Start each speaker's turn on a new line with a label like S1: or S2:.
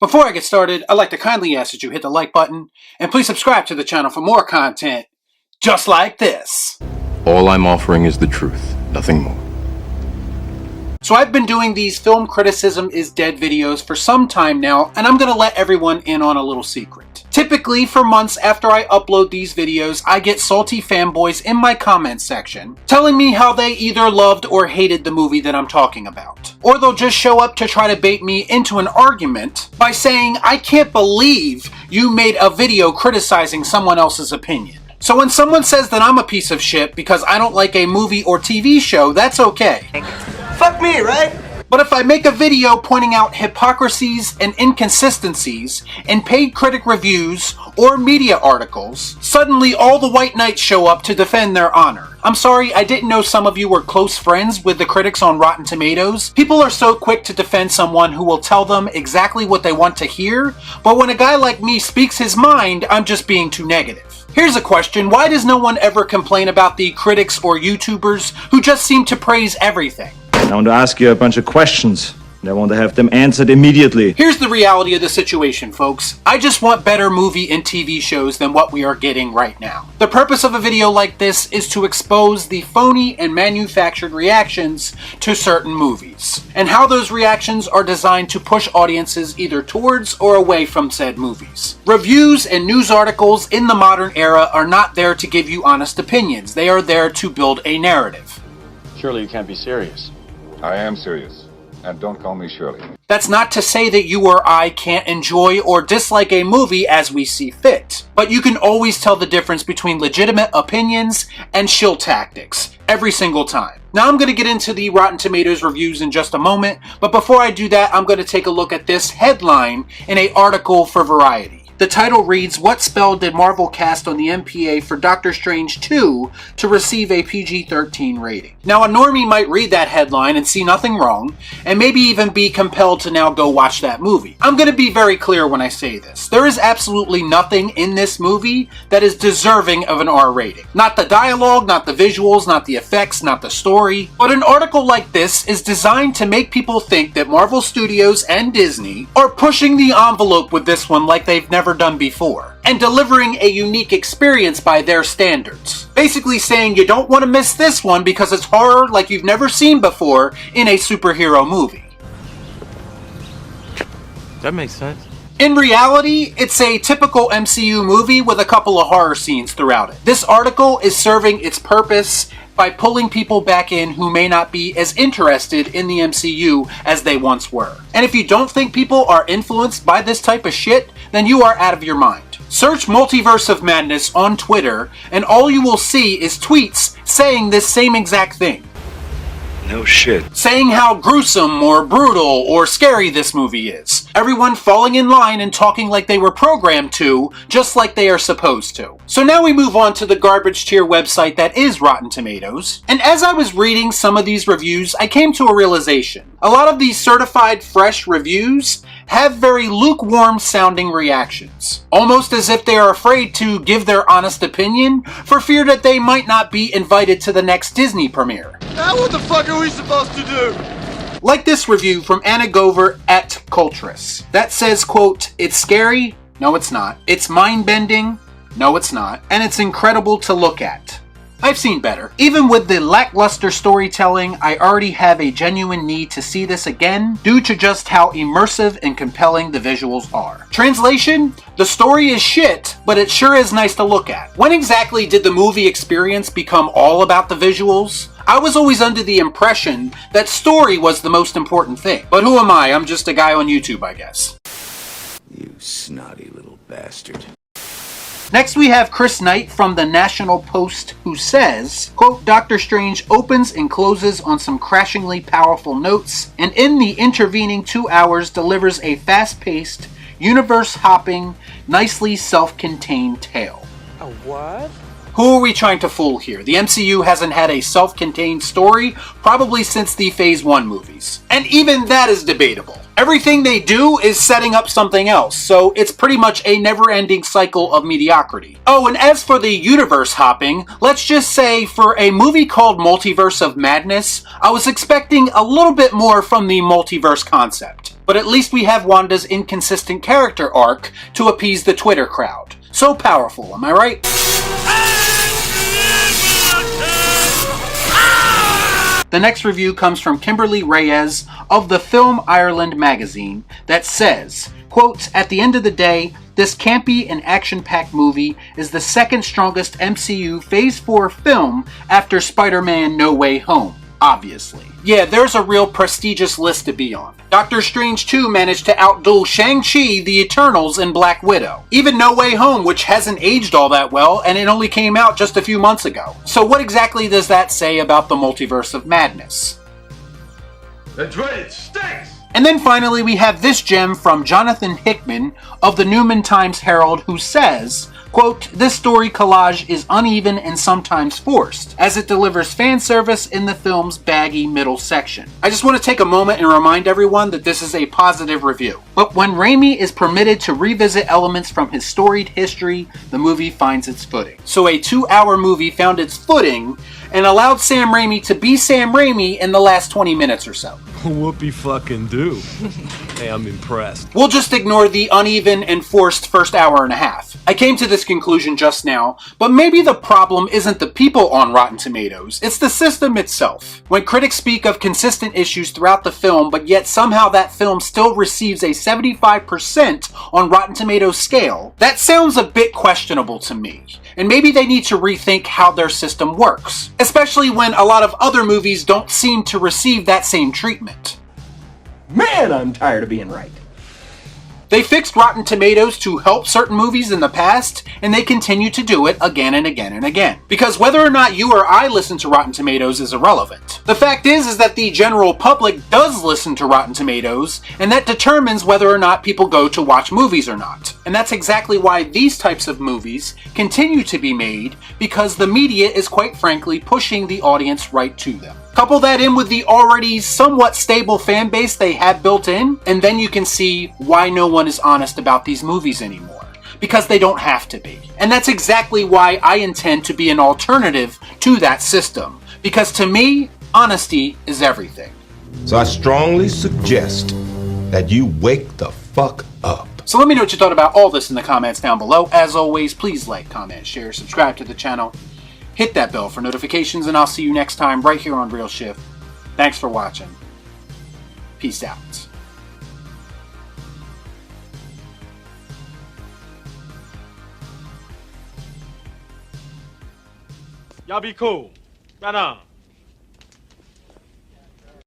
S1: Before I get started, I'd like to kindly ask that you hit the like button, and please subscribe to the channel for more content just like this.
S2: All I'm offering is the truth, nothing more.
S1: So I've been doing these Film Criticism is Dead videos for some time now, and I'm going to let everyone in on a little secret. Typically, for months after I upload these videos, I get salty fanboys in my comments section telling me how they either loved or hated the movie that I'm talking about. Or they'll just show up to try to bait me into an argument by saying, "I can't believe you made a video criticizing someone else's opinion." So when someone says that I'm a piece of shit because I don't like a movie or TV show, that's okay.
S3: Fuck me, right?
S1: But if I make a video pointing out hypocrisies and inconsistencies in paid critic reviews or media articles, suddenly all the white knights show up to defend their honor. I'm sorry, I didn't know some of you were close friends with the critics on Rotten Tomatoes. People are so quick to defend someone who will tell them exactly what they want to hear, but when a guy like me speaks his mind, I'm just being too negative. Here's a question: why does no one ever complain about the critics or YouTubers who just seem to praise everything?
S4: I want to ask you a bunch of questions, and I want to have them answered immediately.
S1: Here's the reality of the situation, folks. I just want better movie and TV shows than what we are getting right now. The purpose of a video like this is to expose the phony and manufactured reactions to certain movies, and how those reactions are designed to push audiences either towards or away from said movies. Reviews and news articles in the modern era are not there to give you honest opinions. They are there to build a narrative.
S5: Surely you can't be serious.
S6: I am serious, and don't call me Shirley.
S1: That's not to say that you or I can't enjoy or dislike a movie as we see fit, but you can always tell the difference between legitimate opinions and shill tactics every single time. Now I'm going to get into the Rotten Tomatoes reviews in just a moment, but before I do that, I'm going to take a look at this headline in an article for Variety. The title reads, "What spell did Marvel cast on the MPA for Doctor Strange 2 to receive a PG-13 rating?" Now a normie might read that headline and see nothing wrong, and maybe even be compelled to now go watch that movie. I'm going to be very clear when I say this. There is absolutely nothing in this movie that is deserving of an R rating. Not the dialogue, not the visuals, not the effects, not the story. But an article like this is designed to make people think that Marvel Studios and Disney are pushing the envelope with this one like they've never done before, and delivering a unique experience by their standards. Basically saying you don't want to miss this one because it's horror like you've never seen before in a superhero movie.
S5: That makes sense.
S1: In reality, it's a typical MCU movie with a couple of horror scenes throughout it. This article is serving its purpose by pulling people back in who may not be as interested in the MCU as they once were. And if you don't think people are influenced by this type of shit, then you are out of your mind. Search Multiverse of Madness on Twitter, and all you will see is tweets saying this same exact thing.
S4: No shit.
S1: Saying how gruesome or brutal or scary this movie is. Everyone falling in line and talking like they were programmed to, just like they are supposed to. So now we move on to the garbage tier website that is Rotten Tomatoes. And as I was reading some of these reviews, I came to a realization. A lot of these certified fresh reviews have very lukewarm sounding reactions. Almost as if they are afraid to give their honest opinion for fear that they might not be invited to the next Disney premiere.
S3: Now what the fuck are we supposed to do?
S1: Like this review from Anna Gover at Cultress that says, quote, "It's scary? No, it's not. It's mind-bending? No, it's not. And it's incredible to look at. I've seen better. Even with the lackluster storytelling, I already have a genuine need to see this again due to just how immersive and compelling the visuals are." Translation: the story is shit, but it sure is nice to look at. When exactly did the movie experience become all about the visuals? I was always under the impression that story was the most important thing. But who am I? I'm just a guy on YouTube, I guess.
S7: You snotty little bastard.
S1: Next we have Chris Knight from the National Post, who says, quote, "Doctor Strange opens and closes on some crashingly powerful notes, and in the intervening 2 hours delivers a fast-paced, universe-hopping, nicely self-contained tale."
S3: A what?
S1: Who are we trying to fool here? The MCU hasn't had a self-contained story probably since the Phase 1 movies. And even that is debatable. Everything they do is setting up something else, so it's pretty much a never-ending cycle of mediocrity. Oh, and as for the universe hopping, let's just say for a movie called Multiverse of Madness, I was expecting a little bit more from the multiverse concept. But at least we have Wanda's inconsistent character arc to appease the Twitter crowd. So powerful, am I right? The next review comes from Kimberly Reyes of the Film Ireland magazine that says, quote, "At the end of the day, this campy and action-packed movie is the second strongest MCU Phase 4 film after Spider-Man No Way Home, obviously." Yeah, there's a real prestigious list to be on. Doctor Strange 2 managed to outduel Shang-Chi, the Eternals, and Black Widow. Even No Way Home, which hasn't aged all that well, and it only came out just a few months ago. So what exactly does that say about the Multiverse of Madness?
S3: That's right, it stinks!
S1: And then finally we have this gem from Jonathan Hickman of the Newman Times Herald who says, quote, "This story collage is uneven and sometimes forced, as it delivers fan service in the film's baggy middle section." I just want to take a moment and remind everyone that this is a positive review. But when Raimi is permitted to revisit elements from his storied history, the movie finds its footing. So a 2-hour movie found its footing and allowed Sam Raimi to be Sam Raimi in the last 20 minutes or so.
S8: Whoopie fucking do. Hey, I'm impressed.
S1: We'll just ignore the uneven and forced first hour and a half. I came to this conclusion just now, but maybe the problem isn't the people on Rotten Tomatoes, it's the system itself. When critics speak of consistent issues throughout the film, but yet somehow that film still receives a 75% on Rotten Tomatoes scale, that sounds a bit questionable to me. And maybe they need to rethink how their system works, especially when a lot of other movies don't seem to receive that same treatment.
S3: Man, I'm tired of being right.
S1: They fixed Rotten Tomatoes to help certain movies in the past, and they continue to do it again and again and again. Because whether or not you or I listen to Rotten Tomatoes is irrelevant. The fact is that the general public does listen to Rotten Tomatoes, and that determines whether or not people go to watch movies or not. And that's exactly why these types of movies continue to be made, because the media is quite frankly pushing the audience right to them. Couple that in with the already somewhat stable fan base they have built in, and then you can see why no one is honest about these movies anymore. Because they don't have to be. And that's exactly why I intend to be an alternative to that system. Because to me, honesty is everything.
S9: So I strongly suggest that you wake the fuck up.
S1: So let me know what you thought about all this in the comments down below. As always, please like, comment, share, subscribe to the channel. Hit that bell for notifications, and I'll see you next time right here on Real Shift. Thanks for watching. Peace out.
S5: Y'all be cool. Right on.